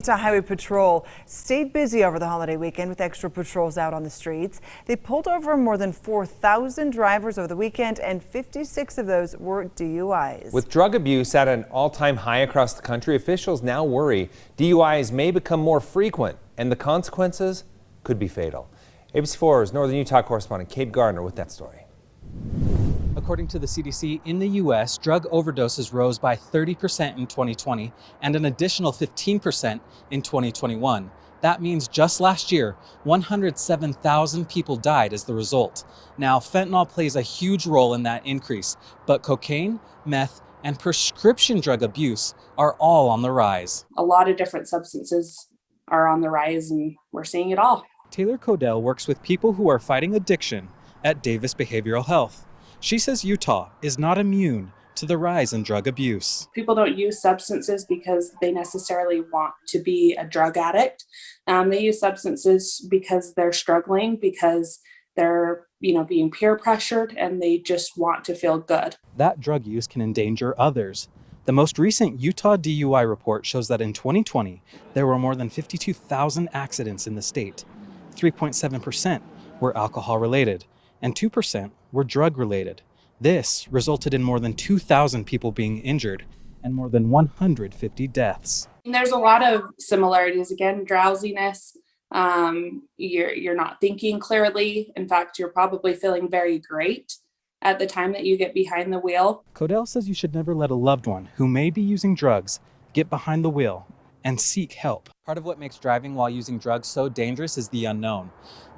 Utah Highway Patrol stayed busy over the holiday weekend with extra patrols out on the streets. They pulled over more than 4,000 drivers over the weekend, and 56 of those were DUIs. With drug abuse at an all-time high across the country, officials now worry DUIs may become more frequent and the consequences could be fatal. ABC4's Northern Utah correspondent Kate Gardner with that story. According to the CDC, in the U.S., drug overdoses rose by 30% in 2020 and an additional 15% in 2021. That means just last year, 107,000 people died as the result. Now, fentanyl plays a huge role in that increase, but cocaine, meth, and prescription drug abuse are all on the rise. A lot of different substances are on the rise, and we're seeing it all. Taylor Codell works with people who are fighting addiction at Davis Behavioral Health. She says Utah is not immune to the rise in drug abuse. People don't use substances because they necessarily want to be a drug addict. They use substances because they're struggling, because they're being peer pressured, and they just want to feel good. That drug use can endanger others. The most recent Utah DUI report shows that in 2020, there were more than 52,000 accidents in the state. 3.7% were alcohol related, and 2% were drug-related. This resulted in more than 2,000 people being injured and more than 150 deaths. There's a lot of similarities. Again, drowsiness, you're not thinking clearly. In fact, you're probably feeling very great at the time that you get behind the wheel. Codell says you should never let a loved one who may be using drugs get behind the wheel and seek help. Part of what makes driving while using drugs so dangerous is the unknown.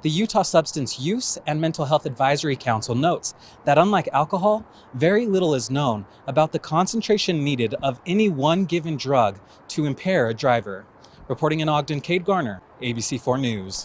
The Utah Substance Use and Mental Health Advisory Council notes that unlike alcohol, very little is known about the concentration needed of any one given drug to impair a driver. Reporting in Ogden, Kate Garner, ABC4 News.